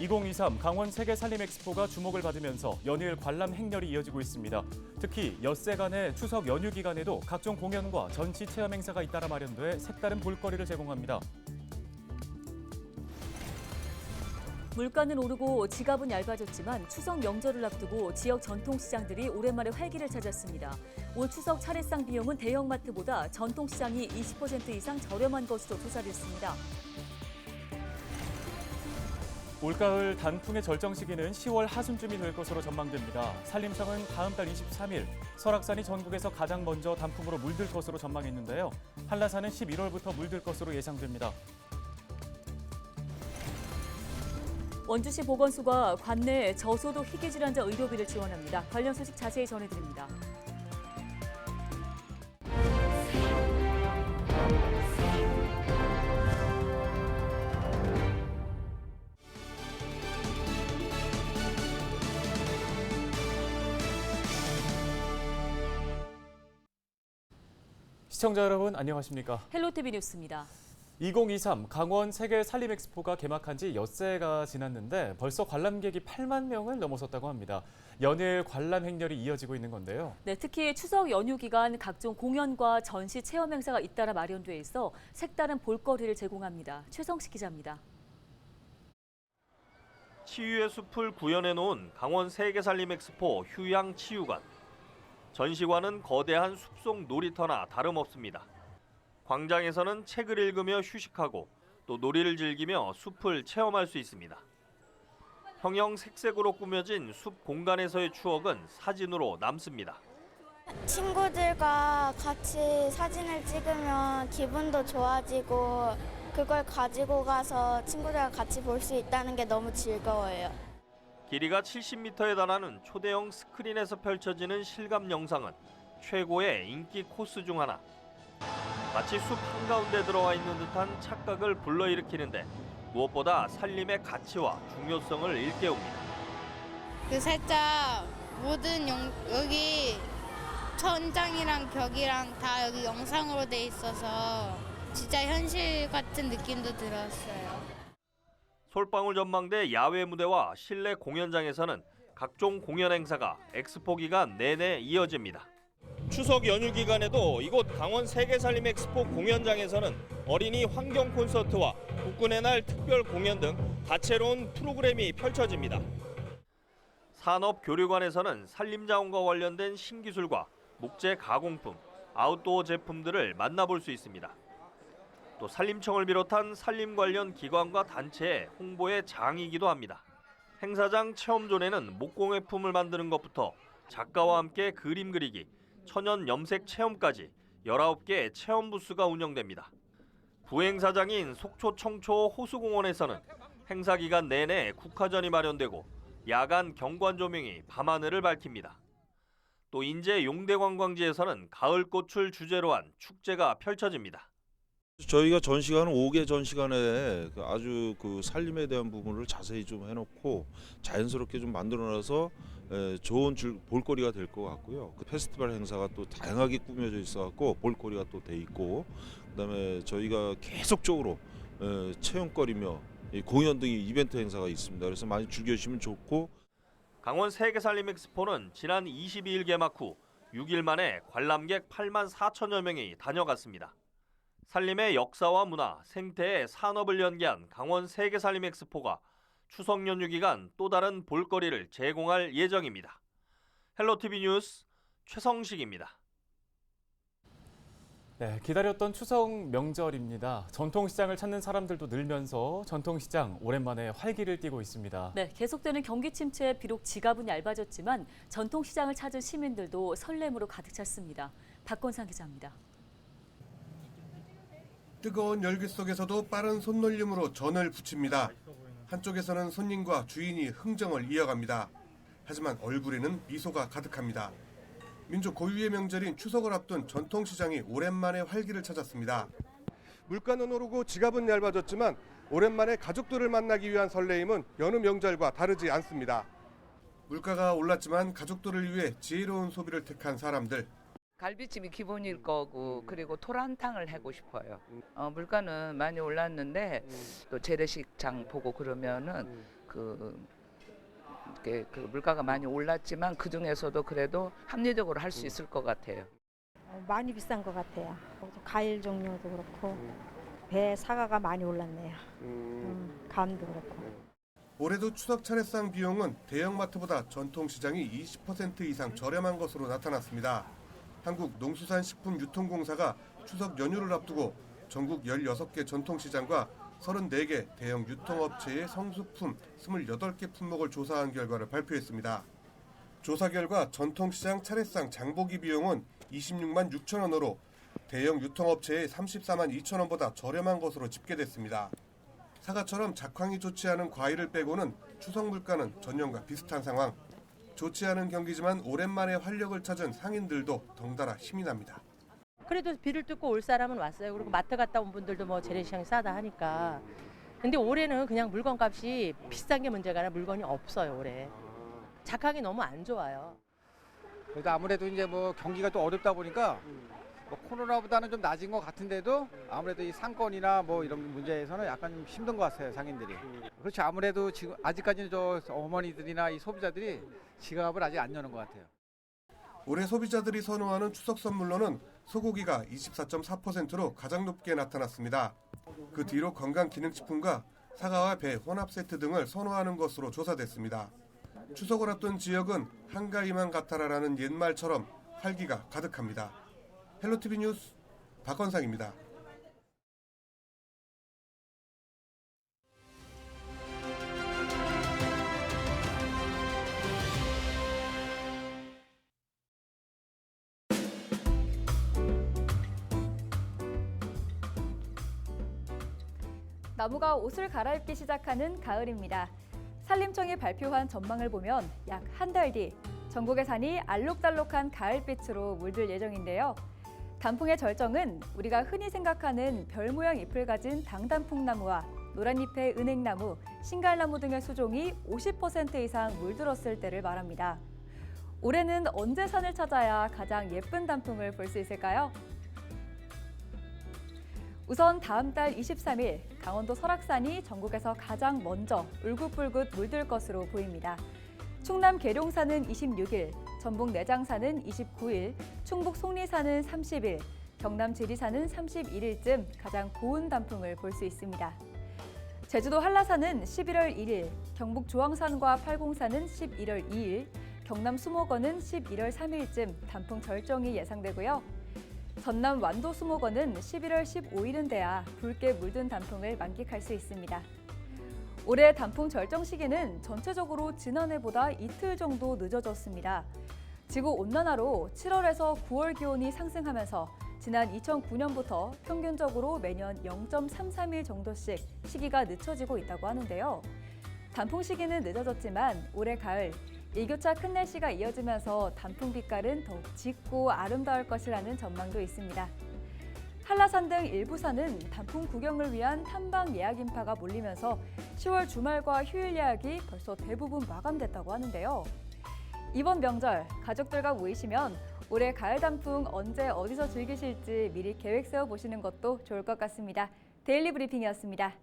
2023 강원 세계 살림 엑스포가 주목을 받으면서 연일 관람 행렬이 이어지고 있습니다. 특히 엿새 간의 추석 연휴 기간에도 각종 공연과 전시 체험 행사가 잇따라 마련돼 색다른 볼거리를 제공합니다. 물가는 오르고 지갑은 얇아졌지만 추석 명절을 앞두고 지역 전통시장들이 오랜만에 활기를 찾았습니다. 올 추석 차례상 비용은 대형마트보다 전통시장이 20% 이상 저렴한 것으로 조사를 했습니다. 올가을 단풍의 절정 시기는 10월 하순쯤이 될 것으로 전망됩니다. 산림청은 다음 달 23일 설악산이 전국에서 가장 먼저 단풍으로 물들 것으로 전망했는데요. 한라산은 11월부터 물들 것으로 예상됩니다. 원주시 보건소가 관내 저소득 희귀질환자 의료비를 지원합니다. 관련 소식 자세히 전해드립니다. 시청자 여러분 안녕하십니까? 헬로티비 뉴스입니다. 2023 강원 세계 살림 엑스포가 개막한 지 엿새가 지났는데 벌써 관람객이 8만 명을 넘어섰다고 합니다. 연일 관람 행렬이 이어지고 있는 건데요. 네, 특히 추석 연휴 기간 각종 공연과 전시 체험 행사가 잇따라 마련돼 있어 색다른 볼거리를 제공합니다. 최성식 기자입니다. 치유의 숲을 구현해 놓은 강원 세계살림 엑스포 휴양치유관. 전시관은 거대한 숲속 놀이터나 다름없습니다. 광장에서는 책을 읽으며 휴식하고 또 놀이를 즐기며 숲을 체험할 수 있습니다. 형형색색으로 꾸며진 숲 공간에서의 추억은 사진으로 남습니다. 친구들과 같이 사진을 찍으면 기분도 좋아지고 그걸 가지고 가서 친구들과 같이 볼 수 있다는 게 너무 즐거워요. 길이가 70m에 달하는 초대형 스크린에서 펼쳐지는 실감 영상은 최고의 인기 코스 중 하나. 마치 숲 한가운데 들어와 있는 듯한 착각을 불러일으키는데 무엇보다 살림의 가치와 중요성을 일깨웁니다. 살짝 모든 여기 천장이랑 벽이랑 다 여기 영상으로 돼 있어서 진짜 현실 같은 느낌도 들었어요. 솔방울 전망대 야외 무대와 실내 공연장에서는 각종 공연 행사가 엑스포 기간 내내 이어집니다. 추석 연휴 기간에도 이곳 강원 세계살림 엑스포 공연장에서는 어린이 환경 콘서트와 국군의 날 특별 공연 등 다채로운 프로그램이 펼쳐집니다. 산업교류관에서는 산림자원과 관련된 신기술과 목재 가공품, 아웃도어 제품들을 만나볼 수 있습니다. 또 산림청을 비롯한 산림 관련 기관과 단체의 홍보의 장이기도 합니다. 행사장 체험존에는 목공예품을 만드는 것부터 작가와 함께 그림 그리기, 천연 염색 체험까지 19개 체험 부스가 운영됩니다. 부행사장인 속초 청초 호수공원에서는 행사 기간 내내 국화전이 마련되고 야간 경관 조명이 밤하늘을 밝힙니다. 또 인제 용대관광지에서는 가을꽃을 주제로 한 축제가 펼쳐집니다. 저희가 전시관은 5개 전시관에 아주 그 살림에 대한 부분을 자세히 좀 해놓고 자연스럽게 좀 만들어놔서 좋은 볼거리가 될 것 같고요. 그 페스티벌 행사가 또 다양하게 꾸며져 있어갖고 볼거리가 또 돼 있고, 그다음에 저희가 계속적으로 체험거리며 공연 등의 이벤트 행사가 있습니다. 그래서 많이 즐겨주시면 좋고. 강원 세계살림 엑스포는 지난 22일 개막 후 6일 만에 관람객 8만 4천여 명이 다녀갔습니다. 살림의 역사와 문화, 생태의 산업을 연계한 강원 세계살림 엑스포가 추석 연휴 기간 또 다른 볼거리를 제공할 예정입니다. 헬로티비 뉴스 최성식입니다. 네, 기다렸던 추석 명절입니다. 전통시장을 찾는 사람들도 늘면서 전통시장 오랜만에 활기를 띠고 있습니다. 네, 계속되는 경기 침체에 비록 지갑은 얇아졌지만 전통시장을 찾은 시민들도 설렘으로 가득 찼습니다. 박건상 기자입니다. 뜨거운 열기 속에서도 빠른 손놀림으로 전을 붙입니다. 한쪽에서는 손님과 주인이 흥정을 이어갑니다. 하지만 얼굴에는 미소가 가득합니다. 민족 고유의 명절인 추석을 앞둔 전통시장이 오랜만에 활기를 찾았습니다. 물가는 오르고 지갑은 얇아졌지만 오랜만에 가족들을 만나기 위한 설레임은 여느 명절과 다르지 않습니다. 물가가 올랐지만 가족들을 위해 지혜로운 소비를 택한 사람들. 갈비찜이 기본일 거고 그리고 토란탕을 하고 싶어요. 물가는 많이 올랐는데 또 재래식장 보고 그러면은 그 물가가 많이 올랐지만 그 중에서도 그래도 합리적으로 할 수 있을 것 같아요. 많이 비싼 것 같아요. 과일 종류도 그렇고 배 사과가 많이 올랐네요. 감도 그렇고. 올해도 추석 차례상 비용은 대형마트보다 전통시장이 20% 이상 저렴한 것으로 나타났습니다. 한국농수산식품유통공사가 추석 연휴를 앞두고 전국 16개 전통시장과 34개 대형 유통업체의 성수품 28개 품목을 조사한 결과를 발표했습니다. 조사 결과 전통시장 차례상 장보기 비용은 26만 6천 원으로 대형 유통업체의 34만 2천 원보다 저렴한 것으로 집계됐습니다. 사과처럼 작황이 좋지 않은 과일을 빼고는 추석 물가는 전년과 비슷한 상황. 좋지 않은 경기지만 오랜만에 활력을 찾은 상인들도 덩달아 힘이 납니다. 그래도 비를 뚫고 올 사람은 왔어요. 그리고 마트 갔다 온 분들도 뭐 재래시장이 싸다 하니까. 근데 올해는 그냥 물건값이 비싼 게 문제가 아니라 물건이 없어요, 올해. 작황이 너무 안 좋아요. 그래도 아무래도 이제 뭐 경기가 또 어렵다 보니까 뭐 코로나보다는 좀 낮은 것 같은데도 아무래도 이 상권이나 뭐 이런 문제에서는 약간 좀 힘든 것 같아요, 상인들이. 그렇죠. 아무래도 지금 아직까지는 저 어머니들이나 이 소비자들이 지갑을 아직 안 여는 것 같아요. 올해 소비자들이 선호하는 추석 선물로는 소고기가 24.4%로 가장 높게 나타났습니다. 그 뒤로 건강기능식품과 사과와 배, 혼합 세트 등을 선호하는 것으로 조사됐습니다. 추석을 앞둔 지역은 한가위만 같아라라는 옛말처럼 활기가 가득합니다. 헬로티비 뉴스 박건상입니다. 나무가 옷을 갈아입기 시작하는 가을입니다. 산림청이 발표한 전망을 보면 약 한 달 뒤 전국의 산이 알록달록한 가을빛으로 물들 예정인데요. 단풍의 절정은 우리가 흔히 생각하는 별 모양 잎을 가진 당단풍나무와 노란잎의 은행나무, 신갈나무 등의 수종이 50% 이상 물들었을 때를 말합니다. 올해는 언제 산을 찾아야 가장 예쁜 단풍을 볼 수 있을까요? 우선 다음 달 23일 강원도 설악산이 전국에서 가장 먼저 울긋불긋 물들 것으로 보입니다. 충남 계룡산은 26일, 전북 내장산은 29일, 충북 속리산은 30일, 경남 지리산은 31일쯤 가장 고운 단풍을 볼 수 있습니다. 제주도 한라산은 11월 1일, 경북 조항산과 팔공산은 11월 2일, 경남 수목원은 11월 3일쯤 단풍 절정이 예상되고요. 전남 완도 수목원은 11월 15일은 돼야 붉게 물든 단풍을 만끽할 수 있습니다. 올해 단풍 절정 시기는 전체적으로 지난해보다 이틀 정도 늦어졌습니다. 지구온난화로 7월에서 9월 기온이 상승하면서 지난 2009년부터 평균적으로 매년 0.33일 정도씩 시기가 늦춰지고 있다고 하는데요. 단풍 시기는 늦어졌지만 올해 가을 일교차 큰 날씨가 이어지면서 단풍 빛깔은 더욱 짙고 아름다울 것이라는 전망도 있습니다. 한라산 등 일부 산은 단풍 구경을 위한 탐방 예약 인파가 몰리면서 10월 주말과 휴일 예약이 벌써 대부분 마감됐다고 하는데요. 이번 명절 가족들과 모이시면 올해 가을 단풍 언제 어디서 즐기실지 미리 계획 세워보시는 것도 좋을 것 같습니다. 데일리 브리핑이었습니다.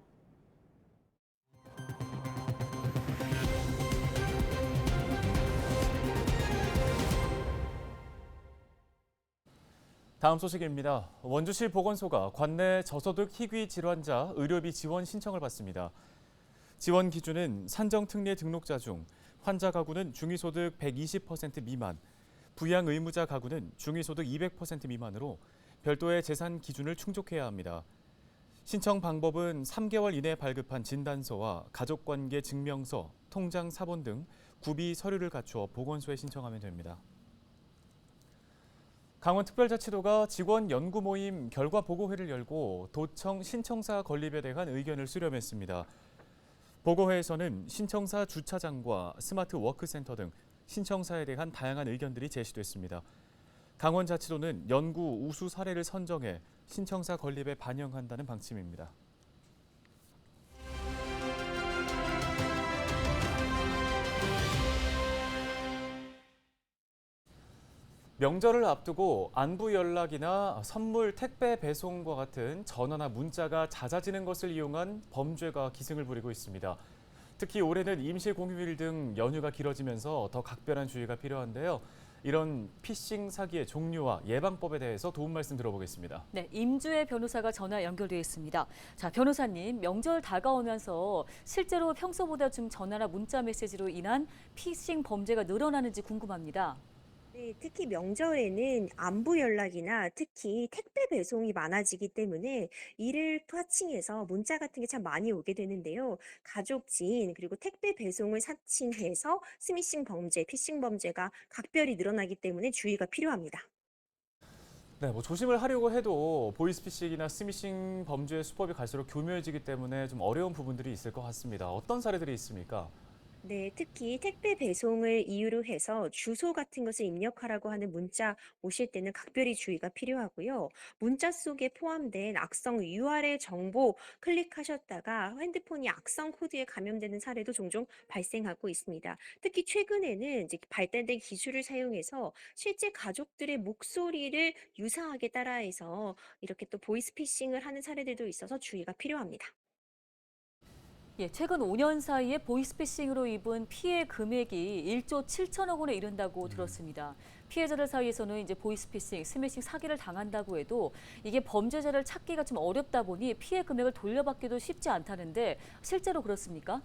다음 소식입니다. 원주시 보건소가 관내 저소득 희귀 질환자 의료비 지원 신청을 받습니다. 지원 기준은 산정특례 등록자 중 환자 가구는 중위소득 120% 미만, 부양 의무자 가구는 중위소득 200% 미만으로 별도의 재산 기준을 충족해야 합니다. 신청 방법은 3개월 이내 발급한 진단서와 가족관계 증명서, 통장 사본 등 구비 서류를 갖추어 보건소에 신청하면 됩니다. 강원특별자치도가 직원 연구 모임 결과 보고회를 열고 도청 신청사 건립에 대한 의견을 수렴했습니다. 보고회에서는 신청사 주차장과 스마트 워크센터 등 신청사에 대한 다양한 의견들이 제시됐습니다. 강원자치도는 연구 우수 사례를 선정해 신청사 건립에 반영한다는 방침입니다. 명절을 앞두고 안부 연락이나 선물 택배 배송과 같은 전화나 문자가 잦아지는 것을 이용한 범죄가 기승을 부리고 있습니다. 특히 올해는 임시 공휴일 등 연휴가 길어지면서 더 각별한 주의가 필요한데요. 이런 피싱 사기의 종류와 예방법에 대해서 도움 말씀 들어보겠습니다. 네, 임주혜 변호사가 전화 연결돼 있습니다. 자, 변호사님, 명절 다가오면서 실제로 평소보다 좀 전화나 문자 메시지로 인한 피싱 범죄가 늘어나는지 궁금합니다. 네, 특히 명절에는 안부 연락이나 특히 택배 배송이 많아지기 때문에 이를 사칭해서 문자 같은 게 참 많이 오게 되는데요. 가족, 지인, 그리고 택배 배송을 사칭해서 스미싱 범죄, 피싱 범죄가 각별히 늘어나기 때문에 주의가 필요합니다. 네, 조심을 하려고 해도 보이스피싱이나 스미싱 범죄의 수법이 갈수록 교묘해지기 때문에 좀 어려운 부분들이 있을 것 같습니다. 어떤 사례들이 있습니까? 네, 특히 택배 배송을 이유로 해서 주소 같은 것을 입력하라고 하는 문자 오실 때는 각별히 주의가 필요하고요. 문자 속에 포함된 악성 URL 정보 클릭하셨다가 핸드폰이 악성 코드에 감염되는 사례도 종종 발생하고 있습니다. 특히 최근에는 이제 발달된 기술을 사용해서 실제 가족들의 목소리를 유사하게 따라해서 이렇게 또 보이스피싱을 하는 사례들도 있어서 주의가 필요합니다. 예, 최근 5년 사이에 보이스피싱으로 입은 피해 금액이 1조 7천억 원에 이른다고 들었습니다. 피해자들 사이에서는 이제 보이스피싱, 스미싱 사기를 당한다고 해도 이게 범죄자를 찾기가 좀 어렵다 보니 피해 금액을 돌려받기도 쉽지 않다는데 실제로 그렇습니까?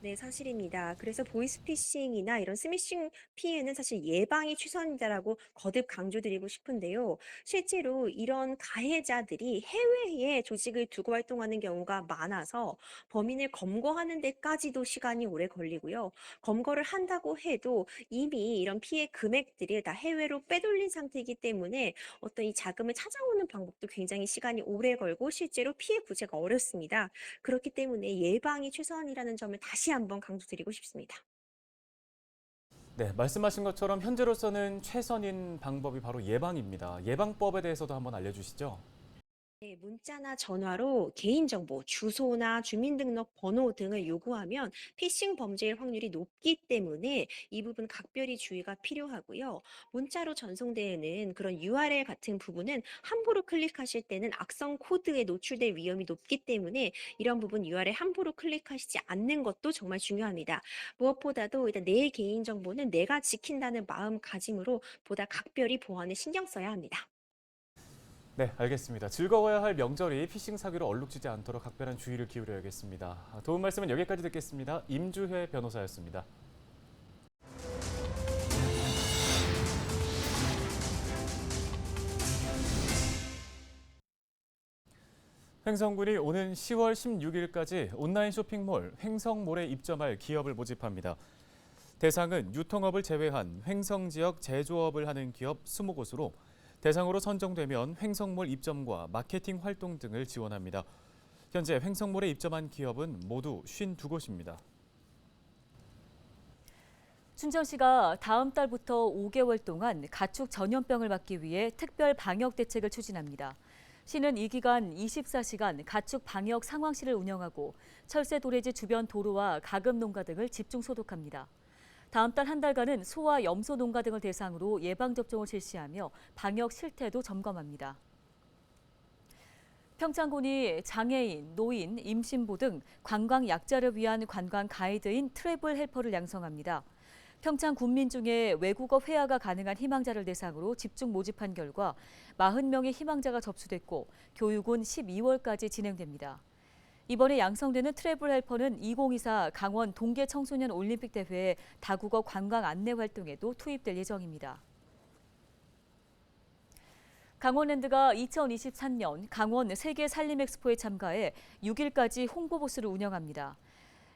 네, 사실입니다. 그래서 보이스피싱이나 이런 스미싱 피해는 사실 예방이 최선이다라고 거듭 강조드리고 싶은데요. 실제로 이런 가해자들이 해외에 조직을 두고 활동하는 경우가 많아서 범인을 검거하는 데까지도 시간이 오래 걸리고요. 검거를 한다고 해도 이미 이런 피해 금액들이 다 해외로 빼돌린 상태이기 때문에 어떤 이 자금을 찾아오는 방법도 굉장히 시간이 오래 걸고 실제로 피해 구제가 어렵습니다. 그렇기 때문에 예방이 최선이라는 점을 다시 한번 강조드리고 싶습니다. 네, 말씀하신 것처럼 현재로서는 최선인 방법이 바로 예방입니다. 예방법에 대해서도 한번 알려주시죠. 네, 문자나 전화로 개인정보, 주소나 주민등록번호 등을 요구하면 피싱 범죄일 확률이 높기 때문에 이 부분 각별히 주의가 필요하고요. 문자로 전송되는 그런 URL 같은 부분은 함부로 클릭하실 때는 악성 코드에 노출될 위험이 높기 때문에 이런 부분 URL 함부로 클릭하시지 않는 것도 정말 중요합니다. 무엇보다도 일단 내 개인정보는 내가 지킨다는 마음가짐으로 보다 각별히 보안에 신경 써야 합니다. 네, 알겠습니다. 즐거워야 할 명절이 피싱 사기로 얼룩지지 않도록 각별한 주의를 기울여야겠습니다. 도움 말씀은 여기까지 듣겠습니다. 임주혜 변호사였습니다. 횡성군이 오는 10월 16일까지 온라인 쇼핑몰 횡성몰에 입점할 기업을 모집합니다. 대상은 유통업을 제외한 횡성 지역 제조업을 하는 기업 20곳으로 대상으로 선정되면 횡성몰 입점과 마케팅 활동 등을 지원합니다. 현재 횡성몰에 입점한 기업은 모두 52곳입니다. 춘천시가 다음 달부터 5개월 동안 가축 전염병을 막기 위해 특별 방역 대책을 추진합니다. 시는 이 기간 24시간 가축 방역 상황실을 운영하고 철새 도래지 주변 도로와 가금 농가 등을 집중 소독합니다. 다음 달 한 달간은 소와 염소 농가 등을 대상으로 예방접종을 실시하며 방역 실태도 점검합니다. 평창군이 장애인, 노인, 임신부 등 관광 약자를 위한 관광 가이드인 트래블 헬퍼를 양성합니다. 평창 군민 중에 외국어 회화가 가능한 희망자를 대상으로 집중 모집한 결과 40명의 희망자가 접수됐고 교육은 12월까지 진행됩니다. 이번에 양성되는 트래블 헬퍼는 2024 강원 동계 청소년 올림픽 대회 다국어 관광 안내 활동에도 투입될 예정입니다. 강원랜드가 2023년 강원 세계 산림 엑스포에 참가해 6일까지 홍보부스를 운영합니다.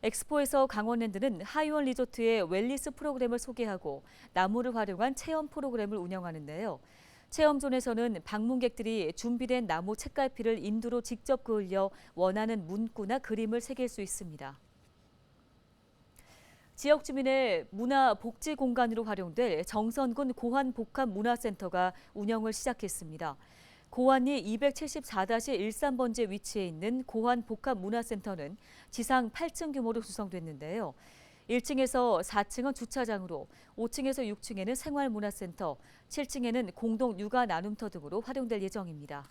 엑스포에서 강원랜드는 하이원 리조트의 웰니스 프로그램을 소개하고 나무를 활용한 체험 프로그램을 운영하는데요. 체험존에서는 방문객들이 준비된 나무 책갈피를 인두로 직접 그을려 원하는 문구나 그림을 새길 수 있습니다. 지역 주민의 문화 복지 공간으로 활용될 정선군 고환복합문화센터가 운영을 시작했습니다. 고환리 274-13번지에 위치해 있는 고환복합문화센터는 지상 8층 규모로 구성됐는데요. 1층에서 4층은 주차장으로, 5층에서 6층에는 생활문화센터, 7층에는 공동 육아 나눔터 등으로 활용될 예정입니다.